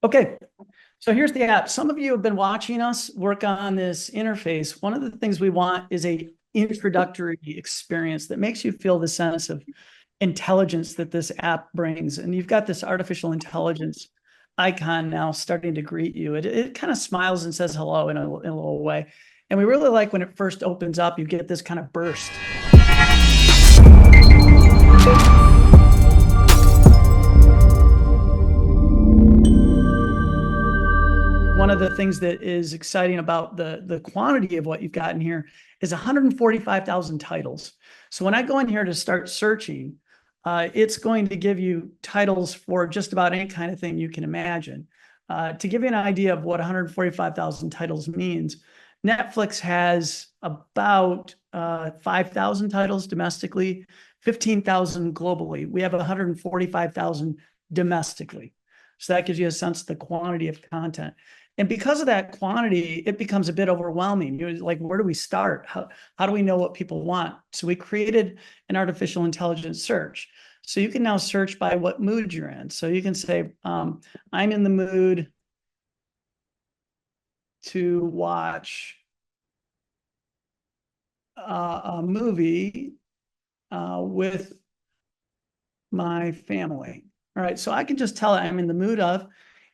Okay, so here's the app. Some of you have been watching us work on this interface. One of the things we want is a introductory experience that makes you feel the sense of intelligence that this app brings. And you've got this artificial intelligence icon now starting to greet you. It kind of smiles and says hello in a little way. And we really like when it first opens up, you get this kind of burst. One of the things that is exciting about the quantity of what you've got in here is 145,000 titles. So when I go in here to start searching, it's going to give you titles for just about any kind of thing you can imagine. To give you an idea of what 145,000 titles means, Netflix has about 5,000 titles domestically, 15,000 globally. We have 145,000 domestically. So that gives you a sense of the quantity of content. And because of that quantity, it becomes a bit overwhelming. You're like, where do we start? How do we know what people want? So we created an artificial intelligence search. So you can now search by what mood you're in. So you can say, I'm in the mood to watch a movie with my family. All right, so I can just tell it I'm in the mood of,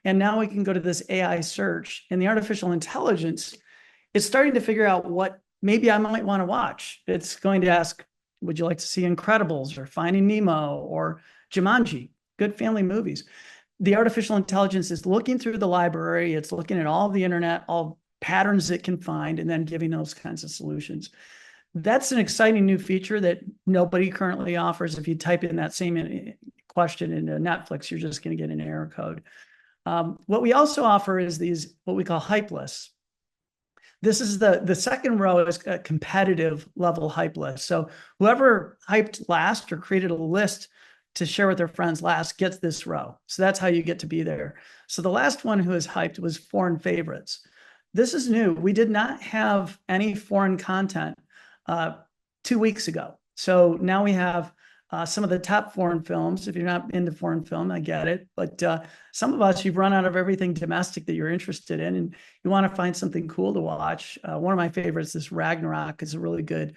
and now we can go to this AI search, and the artificial intelligence is starting to figure out what maybe I might want to watch. It's going to ask, would you like to see Incredibles or Finding Nemo or Jumanji? Good family movies. The artificial intelligence is looking through the library. It's looking at all the internet, all patterns it can find, and then giving those kinds of solutions. That's an exciting new feature that nobody currently offers. If you type in that same question into Netflix, you're just going to get an error code. What we also offer is these, what we call hype lists. This is the second row is a competitive level hype list. So whoever hyped last or created a list to share with their friends last gets this row. So that's how you get to be there. So the last one who is hyped was foreign favorites. This is new. We did not have any foreign content 2 weeks ago. So now we have some of the top foreign films. If you're not into foreign film, I get it. But some of us, you've run out of everything domestic that you're interested in, and you want to find something cool to watch. One of my favorites is Ragnarok. It's a really good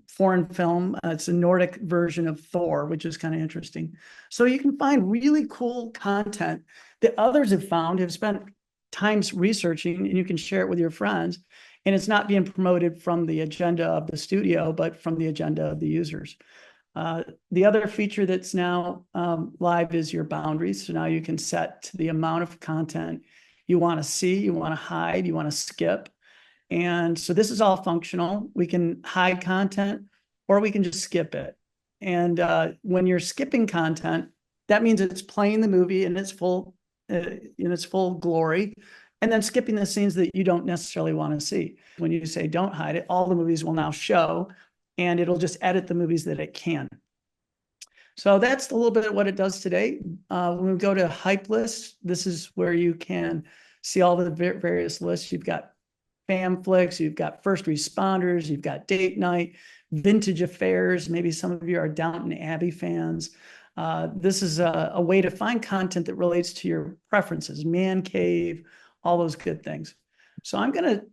foreign film. It's a Nordic version of Thor, which is kind of interesting. So you can find really cool content that others have found, have spent times researching, and you can share it with your friends. And it's not being promoted from the agenda of the studio, but from the agenda of the users. The other feature that's now live is your boundaries. So now you can set the amount of content you want to see, you want to hide, you want to skip. And so this is all functional. We can hide content or we can just skip it. And when you're skipping content, that means it's playing the movie in its full glory, and then skipping the scenes that you don't necessarily want to see. When you say don't hide it, all the movies will now show, and it'll just edit the movies that it can. So that's a little bit of what it does today. When we go to hype lists, this is where you can see all the various lists. You've got fam flicks, you've got first responders, you've got date night, vintage affairs. Maybe some of you are Downton Abbey fans. This is a way to find content that relates to your preferences, man cave, all those good things. So I'm going to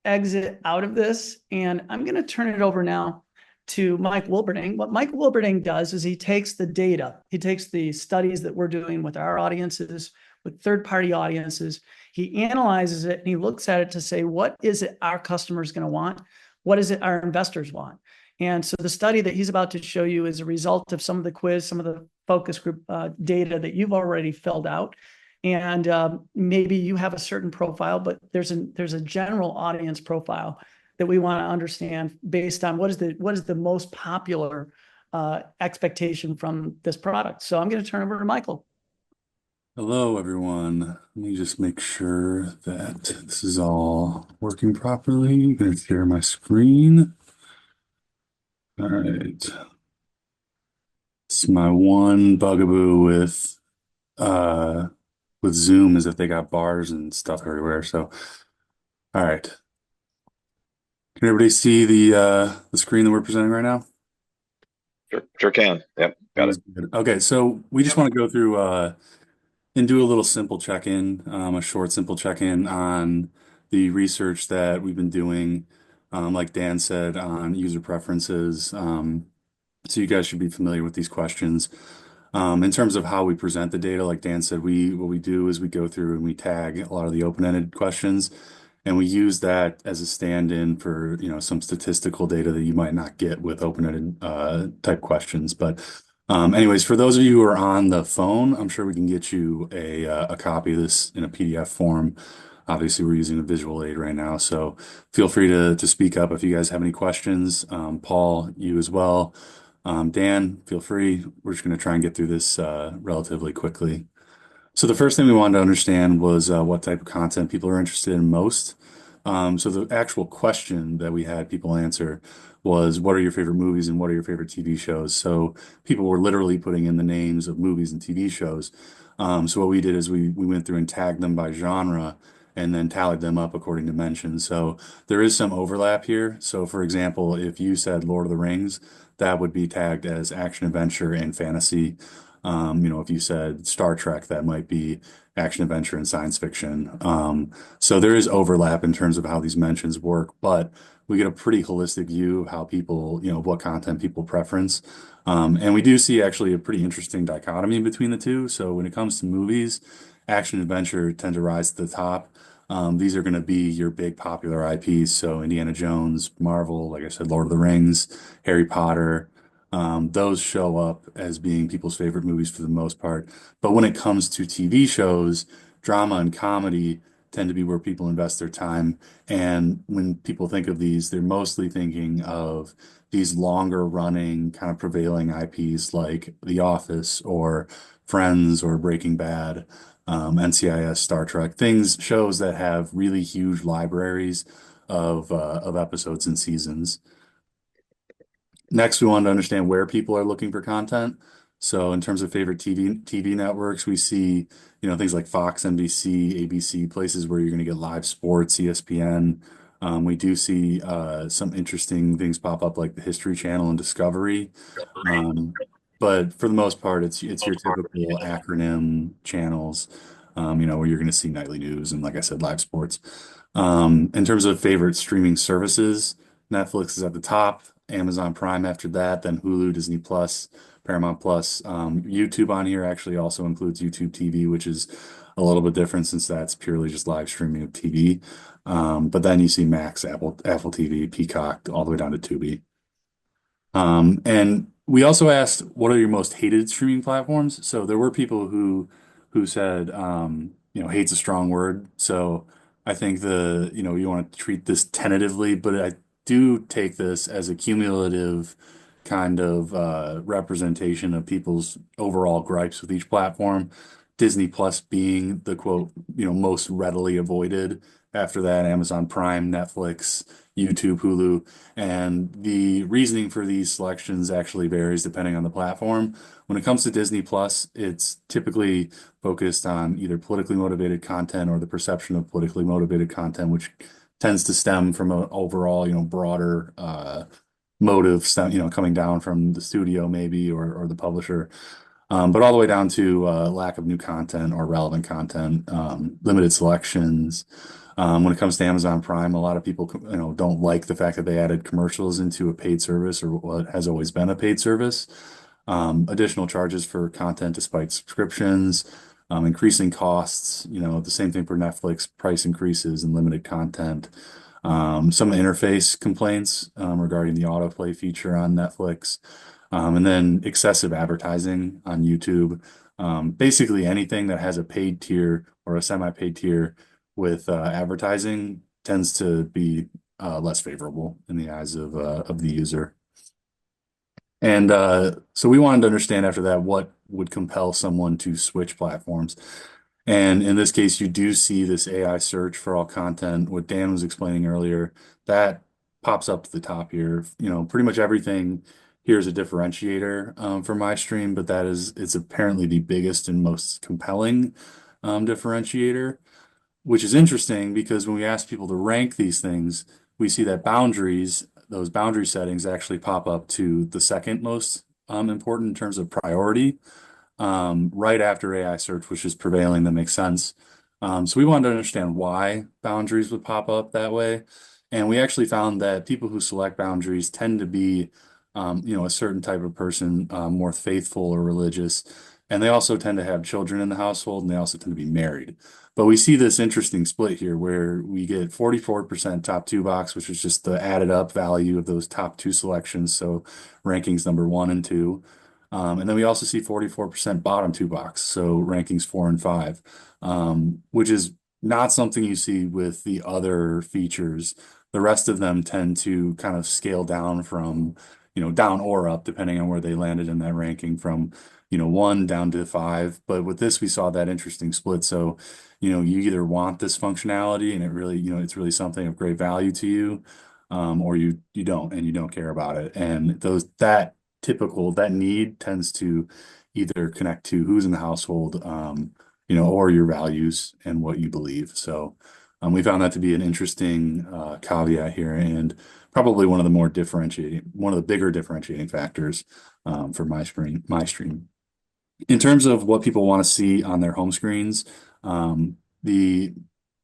exit out of this, and I'm going to turn it over now to Mike Wilberding. What Mike Wilberding does is he takes the data, he takes the studies that we're doing with our audiences, with third-party audiences, he analyzes it and he looks at it to say, what is it our customers going to want? What is it our investors want? And so the study that he's about to show you is a result of some of the quiz, some of the focus group data that you've already filled out. And maybe you have a certain profile, but there's a general audience profile that we want to understand based on what is the most popular expectation from this product. So I'm going to turn over to Michael. Hello, everyone. Let me just make sure that this is all working properly. I'm going to share my screen. All right. It's my one bugaboo with Zoom is that they got bars and stuff everywhere. So, all right. Can everybody see the screen that we're presenting right now? Sure can. Yep, got it. Okay, so we just want to go through and do a little simple check-in, a short, simple check-in on the research that we've been doing, like Dan said, on user preferences. So you guys should be familiar with these questions. In terms of how we present the data, like Dan said, what we do is we go through and we tag a lot of the open-ended questions, and we use that as a stand-in for, some statistical data that you might not get with open-ended type questions. But anyways, for those of you who are on the phone, I'm sure we can get you a copy of this in a PDF form. Obviously, we're using a visual aid right now, so feel free to speak up if you guys have any questions. Paul, you as well. Dan, feel free. We're just going to try and get through this relatively quickly. So the first thing we wanted to understand was what type of content people are interested in most. So the actual question that we had people answer was, what are your favorite movies and what are your favorite TV shows? So people were literally putting in the names of movies and TV shows. So what we did is we went through and tagged them by genre and then tallied them up according to mention. So there is some overlap here. So for example, if you said Lord of the Rings, that would be tagged as action, adventure, and fantasy. If you said Star Trek, that might be action, adventure, and science fiction. So there is overlap in terms of how these mentions work, but we get a pretty holistic view of how people, what content people preference. And we do see actually a pretty interesting dichotomy between the two. So when it comes to movies, action, adventure tend to rise to the top. These are going to be your big popular IPs. So Indiana Jones, Marvel, like I said, Lord of the Rings, Harry Potter. Those show up as being people's favorite movies for the most part. But when it comes to TV shows, drama and comedy tend to be where people invest their time. And when people think of these, they're mostly thinking of these longer running, kind of prevailing IPs like The Office or Friends or Breaking Bad, NCIS, Star Trek, shows that have really huge libraries of episodes and seasons. Next, we wanted to understand where people are looking for content. So in terms of favorite TV networks, we see, things like Fox, NBC, ABC, places where you're going to get live sports, ESPN. We do see some interesting things pop up like the History Channel and Discovery. Um, but for the most part, it's your typical acronym channels, where you're going to see nightly news and, like I said, live sports. In terms of favorite streaming services, Netflix is at the top, Amazon Prime after that, then Hulu, Disney Plus, Paramount Plus. YouTube on here actually also includes YouTube TV, which is a little bit different since that's purely just live streaming of TV. But then you see Max, Apple TV, Peacock, all the way down to Tubi. And we also asked, what are your most hated streaming platforms? So there were people who said, hate's a strong word. So I think you want to treat this tentatively, but I do take this as a cumulative kind of representation of people's overall gripes with each platform. Disney Plus being the quote, most readily avoided. After that, Amazon Prime, Netflix, YouTube, Hulu. And the reasoning for these selections actually varies depending on the platform. When it comes to Disney Plus, it's typically focused on either politically motivated content or the perception of politically motivated content, which tends to stem from an overall, broader motive, coming down from the studio maybe or the publisher. But all the way down to lack of new content or relevant content, limited selections. When it comes to Amazon Prime, a lot of people, don't like the fact that they added commercials into a paid service or what has always been a paid service. Additional charges for content despite subscriptions, increasing costs, the same thing for Netflix, price increases and limited content. Some interface complaints regarding the autoplay feature on Netflix, and then excessive advertising on YouTube. Basically, anything that has a paid tier or a semi-paid tier with advertising tends to be less favorable in the eyes of the user. And so we wanted to understand after that what would compel someone to switch platforms. And in this case, you do see this AI search for all content. What Dan was explaining earlier, that pops up to the top here. Pretty much everything here is a differentiator for MyStream, but it's apparently the biggest and most compelling differentiator, which is interesting because when we ask people to rank these things, we see that those boundary settings actually pop up to the second most important in terms of priority. right after AI search, which is prevailing. That makes sense. So we wanted to understand why boundaries would pop up that way. And we actually found that people who select boundaries tend to be, a certain type of person, more faithful or religious. And they also tend to have children in the household, and they also tend to be married. But we see this interesting split here where we get 44% top two box, which is just the added up value of those top two selections. So rankings number one and two. And then we also see 44% bottom two box, so rankings four and five, which is not something you see with the other features. The rest of them tend to kind of scale down from, down or up, depending on where they landed in that ranking from, one down to five. But with this, we saw that interesting split. So, you either want this functionality and it really, it's really something of great value to you, or you don't and you don't care about it. And that need tends to either connect to who's in the household, or your values and what you believe. So we found that to be an interesting caveat here, and probably one of the bigger differentiating factors for MyStream. In terms of what people want to see on their home screens, the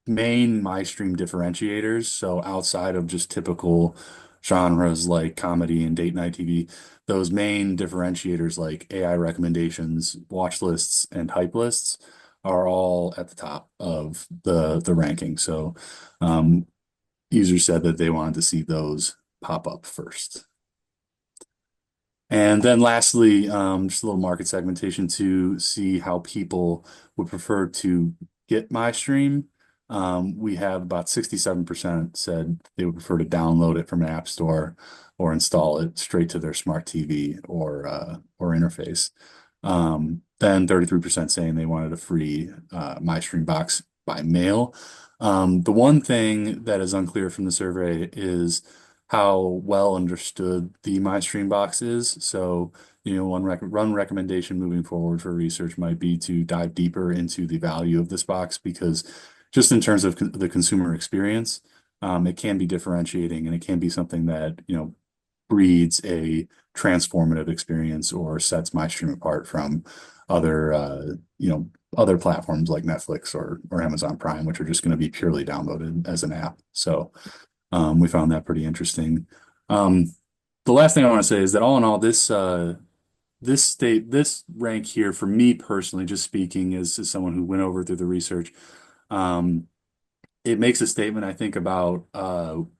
main MyStream differentiators, so outside of just typical genres like comedy and date night TV, those main differentiators like AI recommendations, watch lists, and hype lists are all at the top of the ranking. So users said that they wanted to see those pop up first. And then lastly, just a little market segmentation to see how people would prefer to get MyStream. We have about 67% said they would prefer to download it from an app store or install it straight to their smart TV or interface. Then 33% saying they wanted a free MyStream box by mail. The one thing that is unclear from the survey is how well understood the MyStream box is. So, one recommendation moving forward for research might be to dive deeper into the value of this box, because just in terms of the consumer experience, it can be differentiating, and it can be something that, breeds a transformative experience or sets MyStream apart from other, other platforms like Netflix or Amazon Prime, which are just going to be purely downloaded as an app. So we found that pretty interesting. The last thing I want to say is that all in all, this rank here for me personally, just speaking as someone who went over through the research, um, it makes a statement, I think, about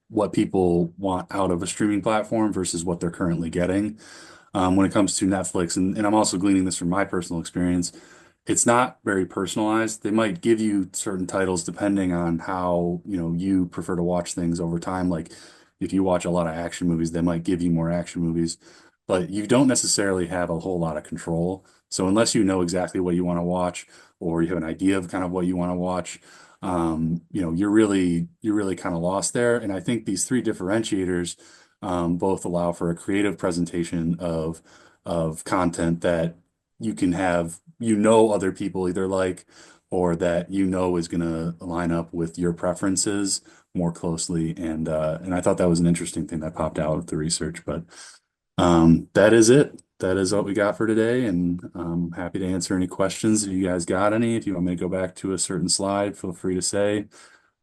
what people want out of a streaming platform versus what they're currently getting. When it comes to Netflix, and I'm also gleaning this from my personal experience, it's not very personalized. They might give you certain titles depending on how, you prefer to watch things over time. Like if you watch a lot of action movies, they might give you more action movies, but you don't necessarily have a whole lot of control. So unless you know exactly what you want to watch, or you have an idea of kind of what you want to watch, you're really kind of lost there. And I think these three differentiators both allow for a creative presentation of content that you can have, other people either like, or that is going to line up with your preferences more closely. And I thought that was an interesting thing that popped out of the research. But that is it. That is what we got for today, and I'm happy to answer any questions if you guys got any. If you want me to go back to a certain slide, feel free to say.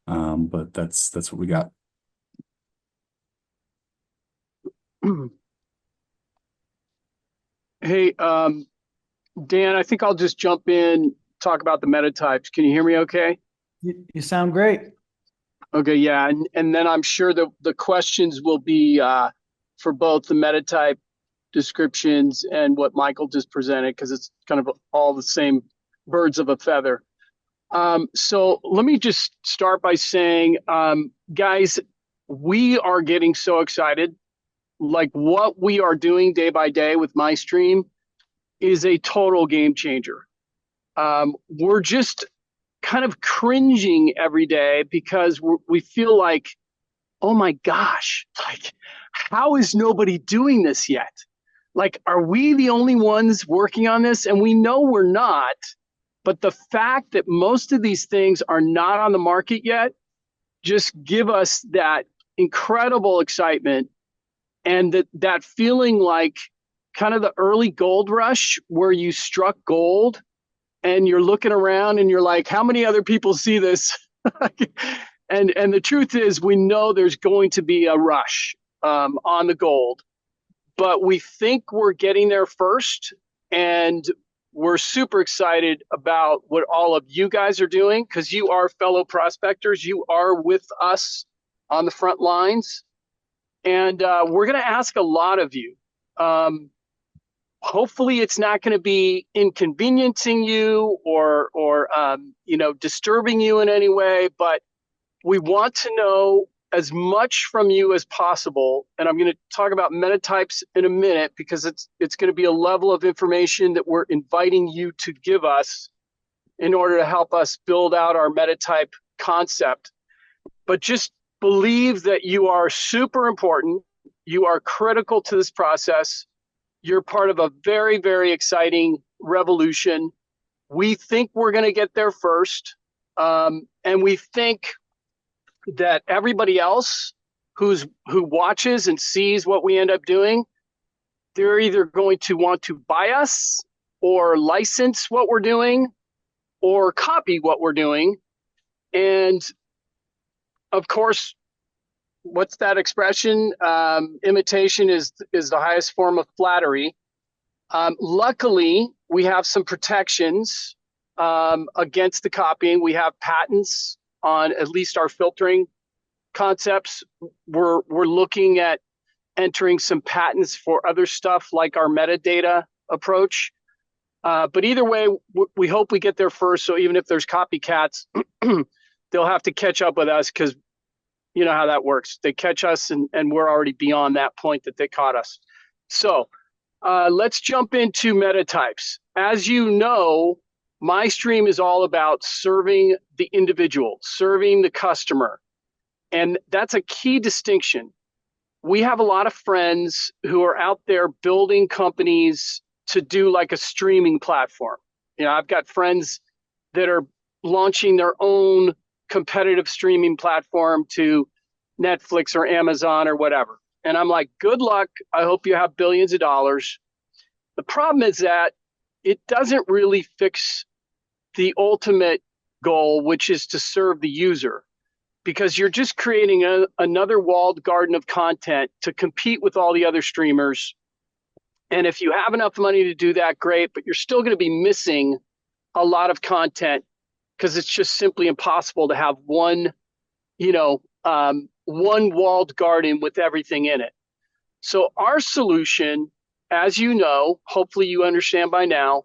But that's what we got. Hey, Dan, I think I'll just jump in, talk about the MetaTypes. Can you hear me okay? You sound great. Okay, yeah. And then I'm sure the questions will be for both the MetaType descriptions and what Michael just presented, because it's kind of all the same birds of a feather. So let me just start by saying, guys, we are getting so excited. Like what we are doing day by day with MyStream is a total game changer. We're just kind of cringing every day because we feel like, oh my gosh, like, how is nobody doing this yet? Like, are we the only ones working on this? And we know we're not, but the fact that most of these things are not on the market yet just give us that incredible excitement, and that feeling like kind of the early gold rush where you struck gold and you're looking around and you're like, how many other people see this? And the truth is, we know there's going to be a rush on the gold, but we think we're getting there first. And we're super excited about what all of you guys are doing, because you are fellow prospectors. You are with us on the front lines. And we're going to ask a lot of you. Hopefully it's not going to be inconveniencing you or disturbing you in any way, but we want to know as much from you as possible. And I'm going to talk about MetaTypes in a minute, because it's going to be a level of information that we're inviting you to give us in order to help us build out our MetaType concept. But just believe that you are super important. You are critical to this process. You're part of a very, very exciting revolution. We think we're going to get there first. And we think that everybody else who watches and sees what we end up doing, they're either going to want to buy us or license what we're doing or copy what we're doing. And of course, what's that expression? Imitation is the highest form of flattery. Luckily, we have some protections against the copying. We have patents on at least our filtering concepts. We're looking at entering some patents for other stuff like our metadata approach. But either way, we hope we get there first. So even if there's copycats, they'll have to catch up with us, because you know how that works. They catch us and we're already beyond that point that they caught us. So let's jump into MetaTypes. As you know, MyStreme is all about serving the individual, serving the customer. And that's a key distinction. We have a lot of friends who are out there building companies to do like a streaming platform. You know, I've got friends that are launching their own competitive streaming platform to Netflix or Amazon or whatever. And I'm like, good luck. I hope you have billions of dollars. The problem is that it doesn't really fix the ultimate goal, which is to serve the user, because you're just creating another walled garden of content to compete with all the other streamers. And if you have enough money to do that, great, but you're still going to be missing a lot of content, because it's just simply impossible to have one walled garden with everything in it. So our solution, as you know, hopefully you understand by now,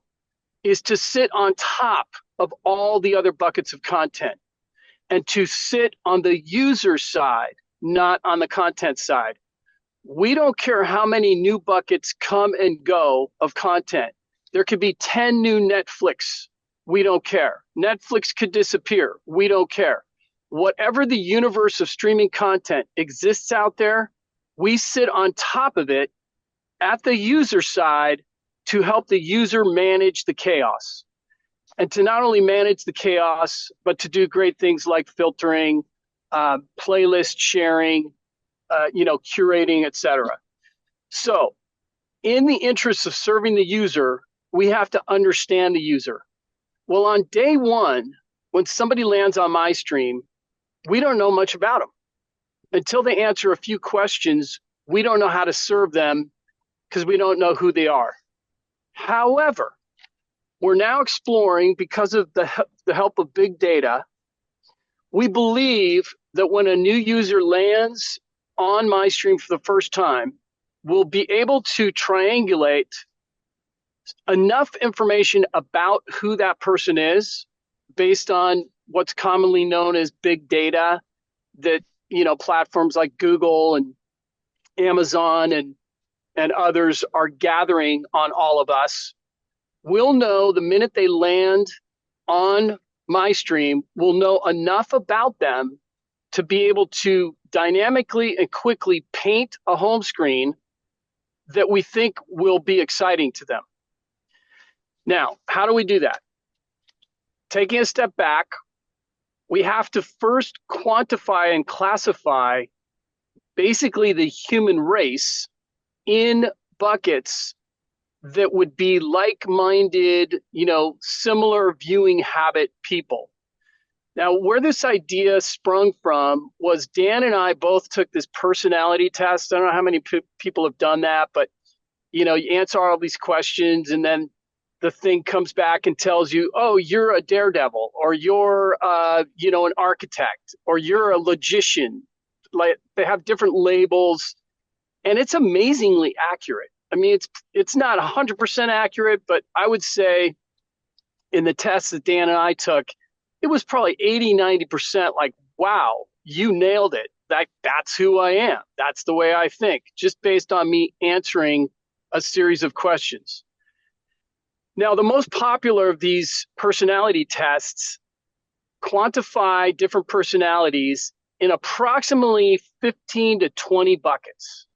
is to sit on top of all the other buckets of content, and to sit on the user side, not on the content side. We don't care how many new buckets come and go of content. There could be 10 new Netflix. We don't care. Netflix could disappear. We don't care. Whatever the universe of streaming content exists out there, we sit on top of it at the user side to help the user manage the chaos. And to not only manage the chaos, but to do great things like filtering, playlist sharing, curating, etc. So in the interest of serving the user, we have to understand the user. Well, on day one, when somebody lands on MyStreme, we don't know much about them. Until they answer a few questions, we don't know how to serve them, because we don't know who they are. However, we're now exploring, because of the help of big data, we believe that when a new user lands on MyStreme for the first time, we'll be able to triangulate enough information about who that person is based on what's commonly known as big data that, platforms like Google and Amazon and others are gathering on all of us. We'll know the minute they land on MyStreme, we'll know enough about them to be able to dynamically and quickly paint a home screen that we think will be exciting to them. Now, how do we do that? Taking a step back, we have to first quantify and classify basically the human race in buckets that would be like-minded, similar viewing habit people. Now, where this idea sprung from was Dan and I both took this personality test. I don't know how many people have done that, but you answer all these questions, and then the thing comes back and tells you, oh, you're a daredevil, or you're, an architect, or you're a logician. Like, they have different labels, and it's amazingly accurate. I mean, it's not 100% accurate, but I would say in the tests that Dan and I took, it was probably 80-90% like, wow, you nailed it. That's who I am. That's the way I think, just based on me answering a series of questions. Now, the most popular of these personality tests quantify different personalities in approximately 15 to 20 buckets.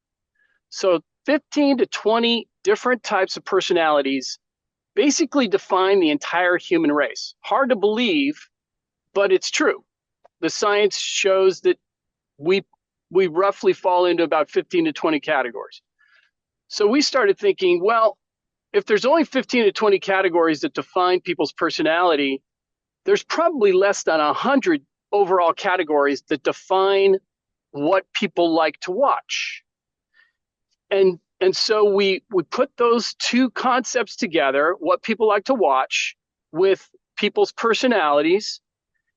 So 15 to 20 different types of personalities basically define the entire human race. Hard to believe, but it's true. The science shows that we roughly fall into about 15 to 20 categories. So we started thinking, well, if there's only 15 to 20 categories that define people's personality, there's probably less than 100 overall categories that define what people like to watch. And so we put those two concepts together, what people like to watch with people's personalities.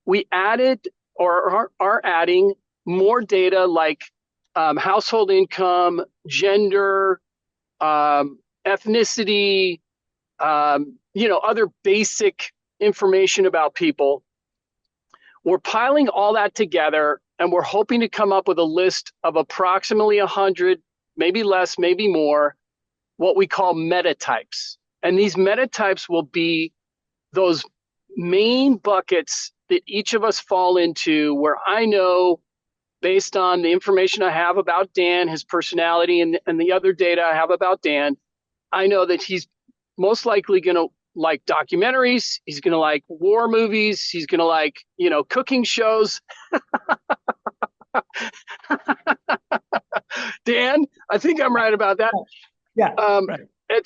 We added or are adding more data like household income, gender, ethnicity, other basic information about people. We're piling all that together, and we're hoping to come up with a list of approximately 100, maybe less, maybe more, what we call MetaTypes. And these MetaTypes will be those main buckets that each of us fall into, where I know, based on the information I have about Dan, his personality, and the other data I have about Dan, I know that he's most likely going to like documentaries. He's going to like war movies. He's going to like, cooking shows. Dan, I think I'm right about that. Yeah. Right. Et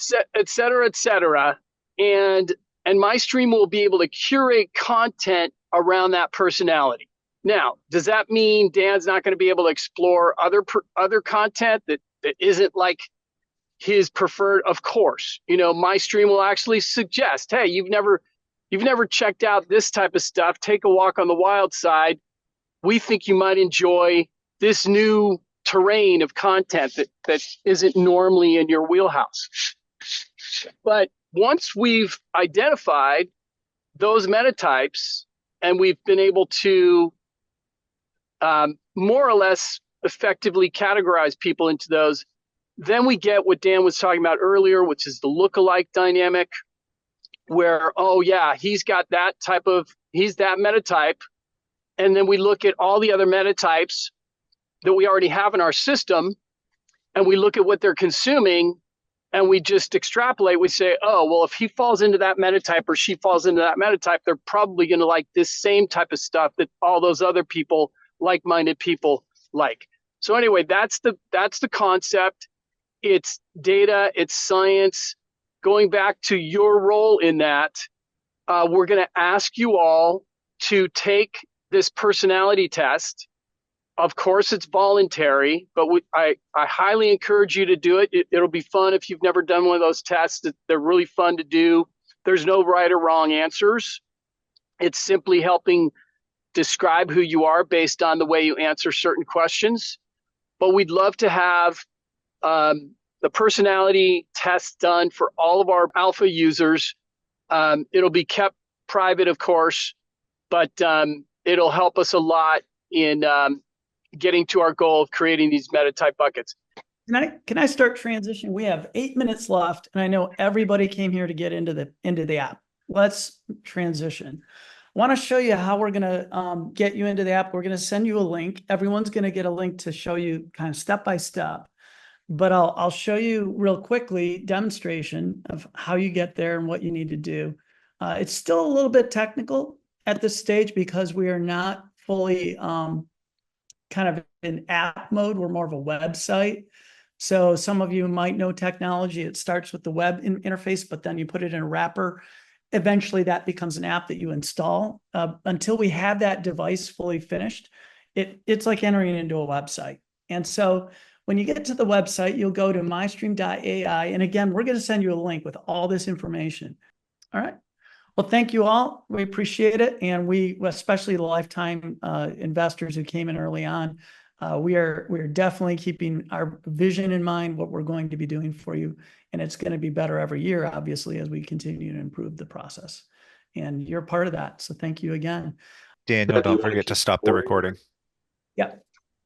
cetera, et cetera. And MyStreme will be able to curate content around that personality. Now, does that mean Dan's not going to be able to explore other content that isn't like his preferred? Of course, MyStreme will actually suggest, hey, you've never checked out this type of stuff. Take a walk on the wild side. We think you might enjoy this new terrain of content that isn't normally in your wheelhouse. But once we've identified those MetaTypes and we've been able to more or less effectively categorize people into those, then we get what Dan was talking about earlier, which is the lookalike dynamic, where, oh yeah, he's that MetaType. And then we look at all the other MetaTypes that we already have in our system, and we look at what they're consuming, and we just extrapolate. We say, oh, well, if he falls into that MetaType or she falls into that MetaType, they're probably going to like this same type of stuff that all those other people, like-minded people, like. So anyway, that's the concept. It's data, it's science. Going back to your role in that, we're going to ask you all to take this personality test. Of course, it's voluntary, but I highly encourage you to do it. It'll be fun if you've never done one of those tests. They're really fun to do. There's no right or wrong answers. It's simply helping describe who you are based on the way you answer certain questions. But we'd love to have the personality test done for all of our alpha users. It'll be kept private, of course, but it'll help us a lot in getting to our goal of creating these MetaType buckets. Can I start transition? We have 8 minutes left, and I know everybody came here to get into the app. Let's transition. I want to show you how we're going to get you into the app. We're going to send you a link. Everyone's going to get a link to show you kind of step by step. But I'll show you real quickly demonstration of how you get there and what you need to do. It's still a little bit technical at this stage because we are not fully kind of in app mode. We're more of a website. So some of you might know technology. It starts with the web interface, but then you put it in a wrapper. Eventually that becomes an app that you install. Until we have that device fully finished, it's like entering into a website. And so when you get to the website, you'll go to mystream.ai. And again, we're going to send you a link with all this information. All right. Well, thank you all. We appreciate it. And we, especially the lifetime investors who came in early on, we are definitely keeping our vision in mind, what we're going to be doing for you. And it's going to be better every year, obviously, as we continue to improve the process. And you're part of that. So thank you again. Daniel, don't forget to stop the recording. Yep.